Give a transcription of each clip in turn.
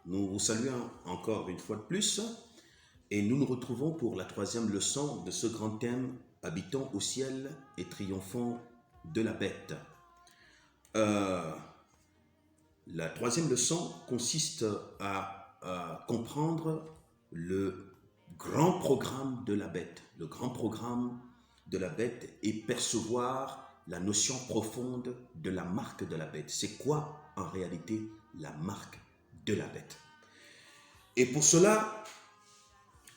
Nous vous saluons encore une fois de plus et nous nous retrouvons pour la troisième leçon de ce grand thème habitons au ciel et triomphons de la bête. La troisième leçon consiste à comprendre le grand programme de la bête, le grand programme de la bête et percevoir la notion profonde de la marque de la bête. C'est quoi en réalité la marque de la bête? Et pour cela,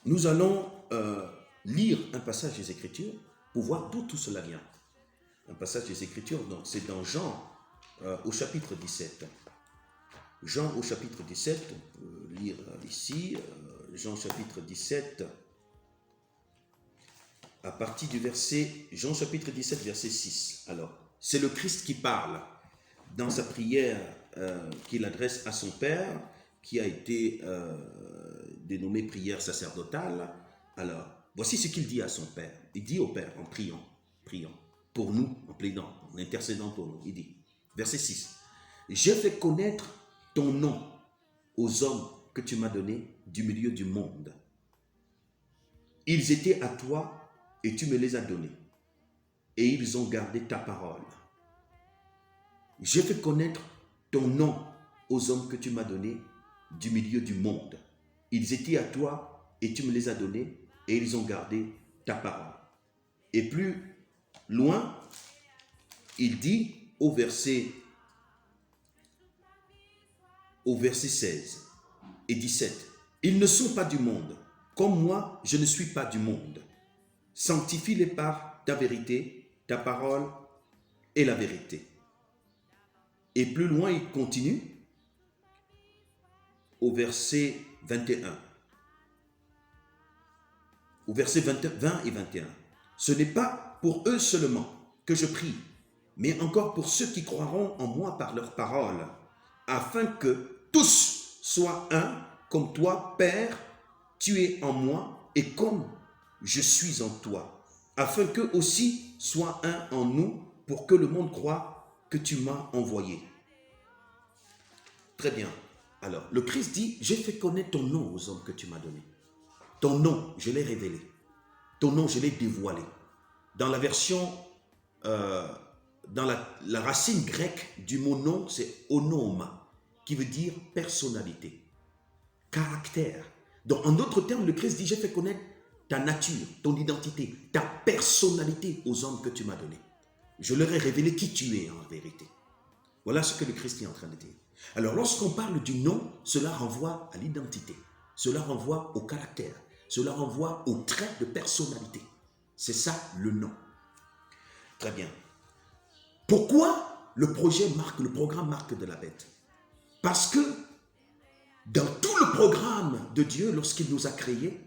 nous allons lire un passage des Écritures pour voir d'où tout cela vient. Un passage des Écritures, donc c'est dans Jean au chapitre 17. Jean au chapitre 17, on peut lire ici, Jean chapitre 17, à partir du verset, Jean chapitre 17, verset 6. Alors, c'est le Christ qui parle dans sa prière qu'il adresse à son Père, qui a été dénommée prière sacerdotale. Alors, voici ce qu'il dit à son Père. Il dit au Père, en priant pour nous, en plaidant, en intercédant pour nous. Il dit, verset 6, « J'ai fait connaître ton nom aux hommes que tu m'as donnés du milieu du monde. Ils étaient à toi et tu me les as donnés. Et ils ont gardé ta parole. J'ai fait connaître ton nom aux hommes que tu m'as donnés du milieu du monde. Ils étaient à toi et tu me les as donnés et ils ont gardé ta parole. » Et plus loin, il dit au verset 16 et 17, « Ils ne sont pas du monde, comme moi je ne suis pas du monde. Sanctifie-les par ta vérité, ta parole est la vérité. » Et plus loin, il continue au verset 21. Au verset 20 et 21. « Ce n'est pas pour eux seulement que je prie, mais encore pour ceux qui croiront en moi par leur parole, afin que tous soient un, comme toi, Père, tu es en moi, et comme je suis en toi, afin qu'eux aussi soient un en nous, pour que le monde croie que tu m'as envoyé. » Très bien. Alors, le Christ dit, j'ai fait connaître ton nom aux hommes que tu m'as donnés. Ton nom, je l'ai révélé. Ton nom, je l'ai dévoilé. Dans la version, dans la racine grecque du mot nom, c'est onoma, qui veut dire personnalité, caractère. Donc, en d'autres termes, le Christ dit, j'ai fait connaître ta nature, ton identité, ta personnalité aux hommes que tu m'as donnés. Je leur ai révélé qui tu es en vérité. Voilà ce que le Christ est en train de dire. Alors, lorsqu'on parle du nom, cela renvoie à l'identité, cela renvoie au caractère, cela renvoie aux traits de personnalité. C'est ça le nom. Très bien. Pourquoi le programme marque de la bête? Parce que dans tout le programme de Dieu, lorsqu'il nous a créés,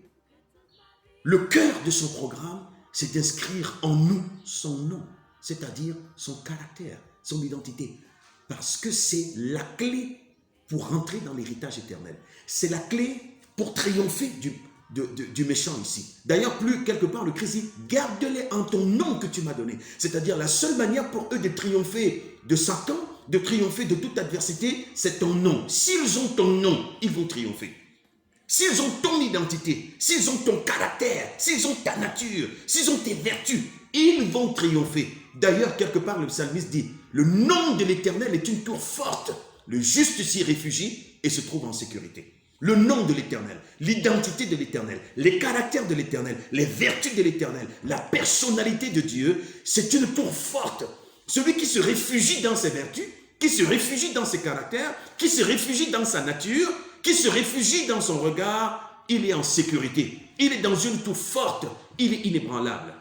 le cœur de son programme, c'est d'inscrire en nous son nom, c'est-à-dire son caractère, son identité. Parce que c'est la clé pour rentrer dans l'héritage éternel. C'est la clé pour triompher du méchant ici. D'ailleurs, quelque part, le Christ dit, garde-les en ton nom que tu m'as donné. C'est-à-dire, la seule manière pour eux de triompher de Satan, de triompher de toute adversité, c'est ton nom. S'ils ont ton nom, ils vont triompher. S'ils ont ton identité, s'ils ont ton caractère, s'ils ont ta nature, s'ils ont tes vertus, ils vont triompher. D'ailleurs, quelque part, le psalmiste dit, le nom de l'Éternel est une tour forte. Le juste s'y réfugie et se trouve en sécurité. Le nom de l'Éternel, l'identité de l'Éternel, les caractères de l'Éternel, les vertus de l'Éternel, la personnalité de Dieu, c'est une tour forte. Celui qui se réfugie dans ses vertus, qui se réfugie dans ses caractères, qui se réfugie dans sa nature, qui se réfugie dans son regard, il est en sécurité. Il est dans une tour forte, il est inébranlable.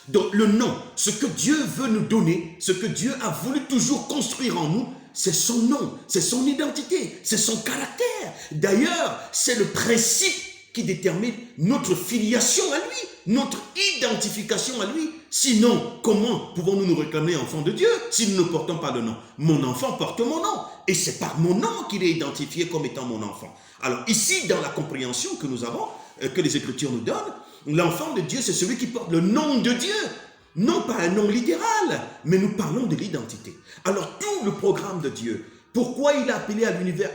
Donc le nom, ce que Dieu veut nous donner, ce que Dieu a voulu toujours construire en nous, c'est son nom, c'est son identité, c'est son caractère. D'ailleurs, c'est le principe qui détermine notre filiation à lui, notre identification à lui. Sinon, comment pouvons-nous nous réclamer enfants de Dieu si nous ne portons pas le nom? Mon enfant porte mon nom, et c'est par mon nom qu'il est identifié comme étant mon enfant. Alors ici, dans la compréhension que nous avons, que les Écritures nous donnent, l'enfant de Dieu, c'est celui qui porte le nom de Dieu. Non pas un nom littéral, mais nous parlons de l'identité. Alors tout le programme de Dieu Pourquoi il a appelé à l'univers,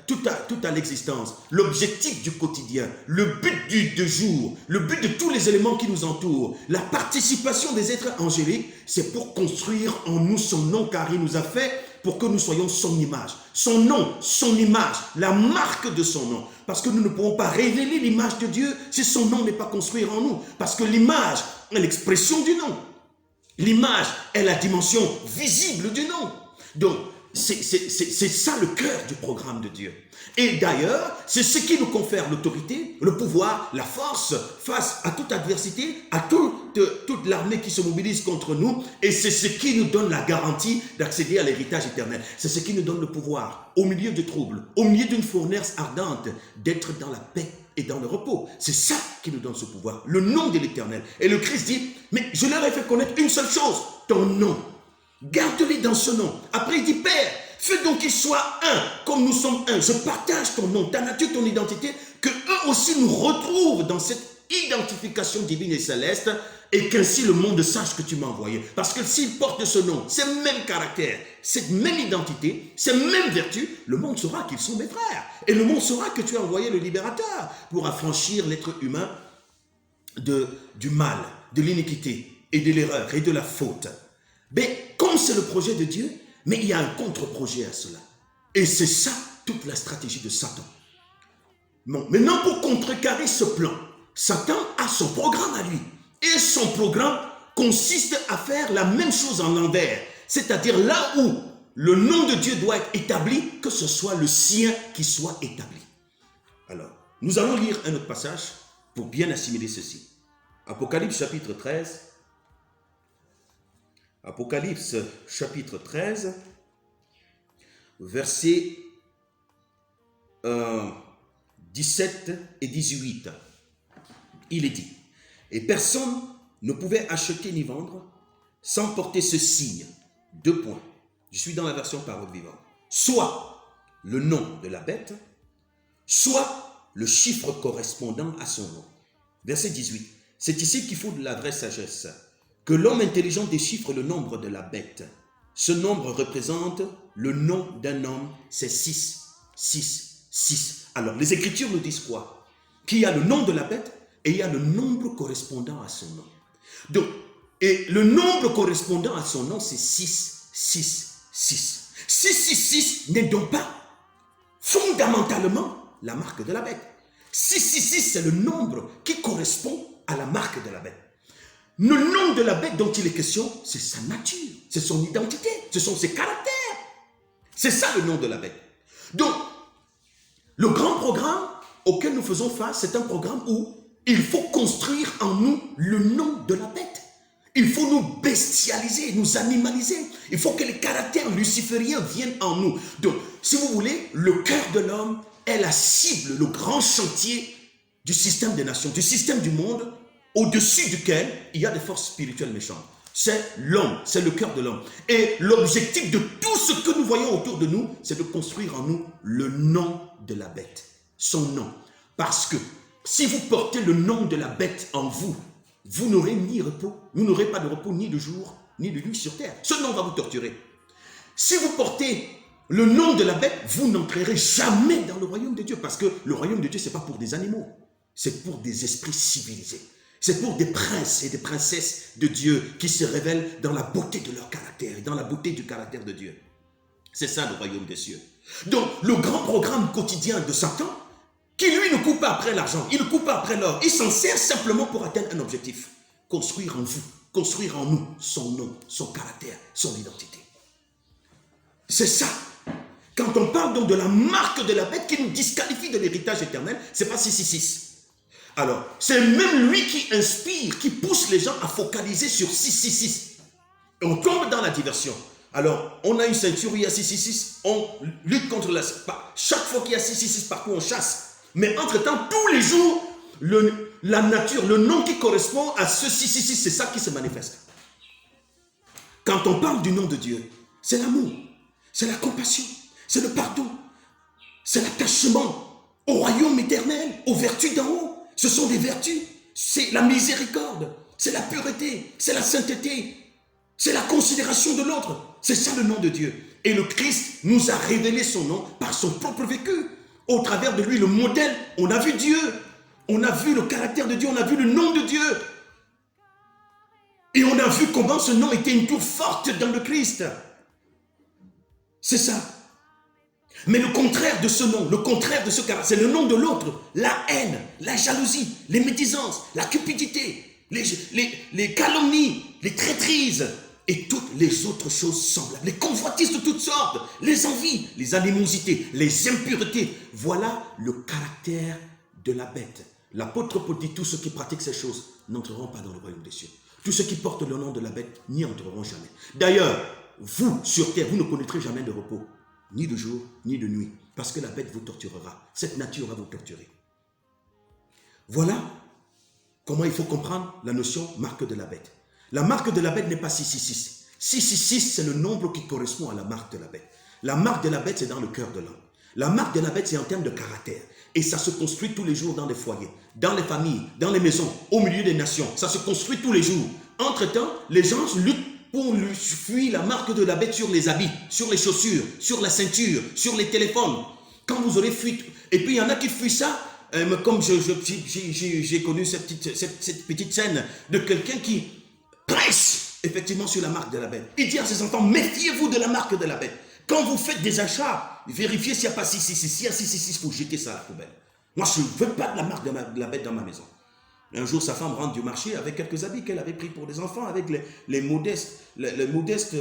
tout à l'existence, l'objectif du quotidien, le but du jour, le but de tous les éléments qui nous entourent, la participation des êtres angéliques, c'est pour construire en nous son nom, car il nous a fait pour que nous soyons son image. Son nom, son image, la marque de son nom. Parce que nous ne pouvons pas révéler l'image de Dieu si son nom n'est pas construit en nous. Parce que l'image est l'expression du nom. L'image est la dimension visible du nom. Donc, c'est ça le cœur du programme de Dieu. Et d'ailleurs, c'est ce qui nous confère l'autorité, le pouvoir, la force face à toute adversité, à toute l'armée qui se mobilise contre nous. Et c'est ce qui nous donne la garantie d'accéder à l'héritage éternel. C'est ce qui nous donne le pouvoir, au milieu de troubles, au milieu d'une fournaise ardente, d'être dans la paix et dans le repos. C'est ça qui nous donne ce pouvoir, le nom de l'Éternel. Et le Christ dit, mais je leur ai fait connaître une seule chose, ton nom. Garde-les dans ce nom. Après, il dit, Père, fais donc qu'ils soient un, comme nous sommes un. Je partage ton nom, ta nature, ton identité, que eux aussi nous retrouvent dans cette identification divine et céleste, et qu'ainsi le monde sache que tu m'as envoyé. Parce que s'ils portent ce nom, ce même caractère, cette même identité, ces mêmes vertus, le monde saura qu'ils sont mes frères. Et le monde saura que tu as envoyé le libérateur pour affranchir l'être humain du mal, de l'iniquité et de l'erreur et de la faute. Mais comme c'est le projet de Dieu, mais il y a un contre-projet à cela. Et c'est ça toute la stratégie de Satan. Bon, maintenant, pour contrecarrer ce plan, Satan a son programme à lui. Et son programme consiste à faire la même chose en l'envers. C'est-à-dire là où le nom de Dieu doit être établi, que ce soit le sien qui soit établi. Alors, nous allons lire un autre passage pour bien assimiler ceci. Apocalypse chapitre 13. Apocalypse chapitre 13, versets 17 et 18. Il est dit, et personne ne pouvait acheter ni vendre sans porter ce signe. 2 points. Je suis dans la version parole vivante. Soit le nom de la bête, soit le chiffre correspondant à son nom. Verset 18. C'est ici qu'il faut de la vraie sagesse. Que l'homme intelligent déchiffre le nombre de la bête. Ce nombre représente le nom d'un homme, c'est 6, 6, 6. Alors, les Écritures nous disent quoi? Qu'il y a le nom de la bête et il y a le nombre correspondant à son nom. Donc, et le nombre correspondant à son nom, c'est 6, 6, 6. 6, 6, 6 n'est donc pas fondamentalement la marque de la bête. 6, 6, 6, c'est le nombre qui correspond à la marque de la bête. Le nom de la bête dont il est question, c'est sa nature, c'est son identité, ce sont ses caractères. C'est ça le nom de la bête. Donc, le grand programme auquel nous faisons face, c'est un programme où il faut construire en nous le nom de la bête. Il faut nous bestialiser, nous animaliser. Il faut que les caractères lucifériens viennent en nous. Donc, si vous voulez, le cœur de l'homme est la cible, le grand chantier du système des nations, du système du monde, au-dessus duquel il y a des forces spirituelles méchantes. C'est l'homme, c'est le cœur de l'homme. Et l'objectif de tout ce que nous voyons autour de nous, c'est de construire en nous le nom de la bête, son nom. Parce que si vous portez le nom de la bête en vous, vous n'aurez ni repos, vous n'aurez pas de repos ni de jour, ni de nuit sur terre. Ce nom va vous torturer. Si vous portez le nom de la bête, vous n'entrerez jamais dans le royaume de Dieu. Parce que le royaume de Dieu, ce n'est pas pour des animaux, c'est pour des esprits civilisés. C'est pour des princes et des princesses de Dieu qui se révèlent dans la beauté de leur caractère et dans la beauté du caractère de Dieu. C'est ça le royaume des cieux. Donc, le grand programme quotidien de Satan, qui lui ne court pas après l'argent, il ne court pas après l'or, il s'en sert simplement pour atteindre un objectif. Construire en vous, construire en nous son nom, son caractère, son identité. C'est ça. Quand on parle donc de la marque de la bête qui nous disqualifie de l'héritage éternel, c'est pas 666. Alors, c'est même lui qui inspire, qui pousse les gens à focaliser sur 666. Et on tombe dans la diversion. Alors, on a une ceinture où il y a 666, on lutte contre la... Chaque fois qu'il y a 666 partout, on chasse. Mais entre-temps, tous les jours, la nature, le nom qui correspond à ce 666, c'est ça qui se manifeste. Quand on parle du nom de Dieu, c'est l'amour, c'est la compassion, c'est le pardon, c'est l'attachement au royaume éternel, aux vertus d'en haut. Ce sont des vertus, c'est la miséricorde, c'est la pureté, c'est la sainteté, c'est la considération de l'autre. C'est ça le nom de Dieu. Et le Christ nous a révélé son nom par son propre vécu. Au travers de lui, le modèle, on a vu Dieu. On a vu le caractère de Dieu, on a vu le nom de Dieu. Et on a vu comment ce nom était une tour forte dans le Christ. C'est ça. Mais le contraire de ce nom, le contraire de ce caractère, c'est le nom de l'autre. La haine, la jalousie, les médisances, la cupidité, les calomnies, les traîtrises et toutes les autres choses semblables. Les convoitises de toutes sortes, les envies, les animosités, les impuretés. Voilà le caractère de la bête. L'apôtre Paul dit, tous ceux qui pratiquent ces choses n'entreront pas dans le royaume des cieux. Tous ceux qui portent le nom de la bête n'y entreront jamais. D'ailleurs, vous, sur terre, vous ne connaîtrez jamais de repos, ni de jour, ni de nuit, parce que la bête vous torturera. Cette nature va vous torturer. Voilà comment il faut comprendre la notion marque de la bête. La marque de la bête n'est pas 666. 666, c'est le nombre qui correspond à la marque de la bête. La marque de la bête, c'est dans le cœur de l'homme. La marque de la bête, c'est en termes de caractère. Et ça se construit tous les jours dans les foyers, dans les familles, dans les maisons, au milieu des nations. Ça se construit tous les jours. Entre-temps, les gens luttent pour lui fuir la marque de la bête sur les habits, sur les chaussures, sur la ceinture, sur les téléphones. Quand vous aurez fui, et puis il y en a qui fuient ça, comme j'ai connu cette petite scène de quelqu'un qui presse effectivement sur la marque de la bête. Il dit à ses enfants, méfiez-vous de la marque de la bête. Quand vous faites des achats, vérifiez s'il n'y a pas 666. S'il y a 666, il faut jeter ça à la poubelle. Moi, je ne veux pas de la marque de la bête dans ma maison. Un jour, sa femme rentre du marché avec quelques habits qu'elle avait pris pour les enfants, avec les modestes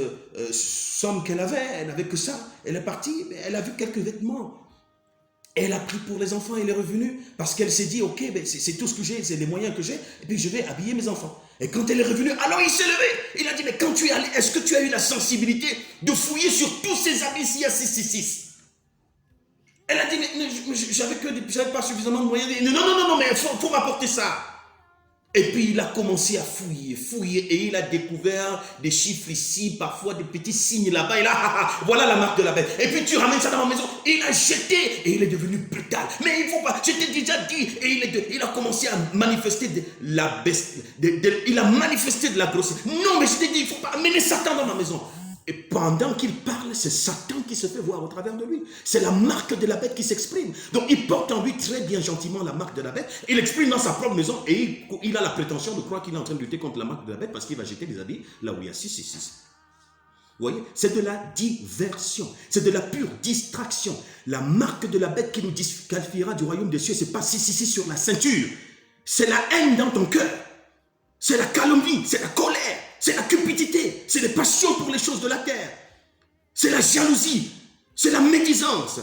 sommes qu'elle avait. Elle n'avait que ça. Elle est partie, elle a vu quelques vêtements. Elle a pris pour les enfants, elle est revenue parce qu'elle s'est dit, ok, ben c'est tout ce que j'ai, c'est les moyens que j'ai, et puis je vais habiller mes enfants. Et quand elle est revenue, alors il s'est levé. Il a dit, mais quand tu es allé, est-ce que tu as eu la sensibilité de fouiller sur tous ces habits s'il y a 666? Elle a dit, mais j'avais pas suffisamment de moyens. Non, mais il faut m'apporter ça. Et puis il a commencé à fouiller, et il a découvert des chiffres ici, parfois des petits signes là-bas, et là, voilà la marque de la bête. Et puis tu ramènes ça dans la maison, et il a jeté, et il est devenu brutal. Mais il ne faut pas, je t'ai déjà dit, et il a commencé à manifester il a manifesté de la grossesse. Non, mais je t'ai dit, il ne faut pas amener Satan dans ma maison. Et pendant qu'il parle, c'est Satan qui se fait voir au travers de lui. C'est la marque de la bête qui s'exprime. Donc il porte en lui très bien gentiment la marque de la bête. Il l'exprime dans sa propre maison et il a la prétention de croire qu'il est en train de lutter contre la marque de la bête parce qu'il va jeter des habits là où il y a 666. Vous voyez, c'est de la diversion. C'est de la pure distraction. La marque de la bête qui nous disqualifiera du royaume des cieux, ce n'est pas 666 sur la ceinture. C'est la haine dans ton cœur. C'est la calomnie, c'est la colère. C'est la cupidité, c'est les passions pour les choses de la terre. C'est la jalousie, c'est la médisance.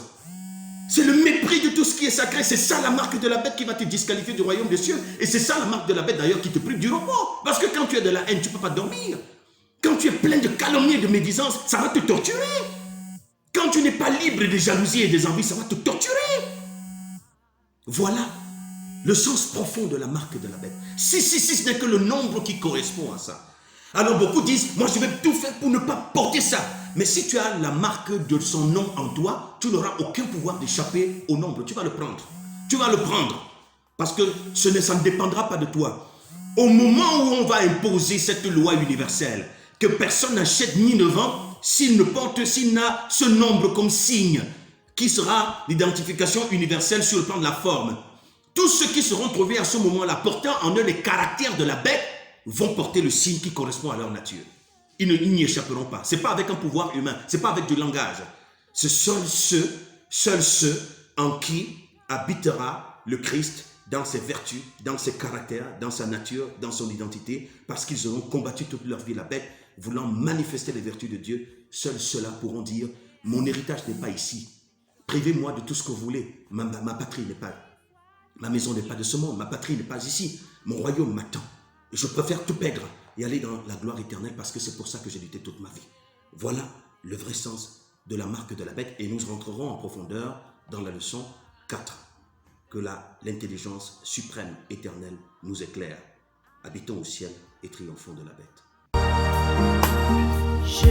C'est le mépris de tout ce qui est sacré. C'est ça la marque de la bête qui va te disqualifier du royaume des cieux. Et c'est ça la marque de la bête d'ailleurs qui te prive du repos. Parce que quand tu as de la haine, tu ne peux pas dormir. Quand tu es plein de calomnie et de médisance, ça va te torturer. Quand tu n'es pas libre des jalousies et des envies, ça va te torturer. Voilà le sens profond de la marque de la bête. 666 n'est que le nombre qui correspond à ça. Alors beaucoup disent, moi je vais tout faire pour ne pas porter ça. Mais si tu as la marque de son nom en toi, tu n'auras aucun pouvoir d'échapper au nombre. Tu vas le prendre. Tu vas le prendre. Parce que ça ne dépendra pas de toi. Au moment où on va imposer cette loi universelle, que personne n'achète ni ne vend, s'il n'a ce nombre comme signe, qui sera l'identification universelle sur le plan de la forme. Tous ceux qui seront trouvés à ce moment-là, portant en eux les caractères de la bête, vont porter le signe qui correspond à leur nature. Ils n'y échapperont pas. Ce n'est pas avec un pouvoir humain, ce n'est pas avec du langage. C'est seuls ceux en qui habitera le Christ dans ses vertus, dans ses caractères, dans sa nature, dans son identité, parce qu'ils auront combattu toute leur vie la bête, voulant manifester les vertus de Dieu. Seuls ceux-là pourront dire, mon héritage n'est pas ici. Privez-moi de tout ce que vous voulez. Ma patrie n'est pas, ma maison n'est pas de ce monde, ma patrie n'est pas ici. Mon royaume m'attend. Je préfère tout perdre et aller dans la gloire éternelle parce que c'est pour ça que j'ai lutté toute ma vie. Voilà le vrai sens de la marque de la bête et nous rentrerons en profondeur dans la leçon 4. Que l'intelligence suprême éternelle nous éclaire. Habitons au ciel et triomphons de la bête.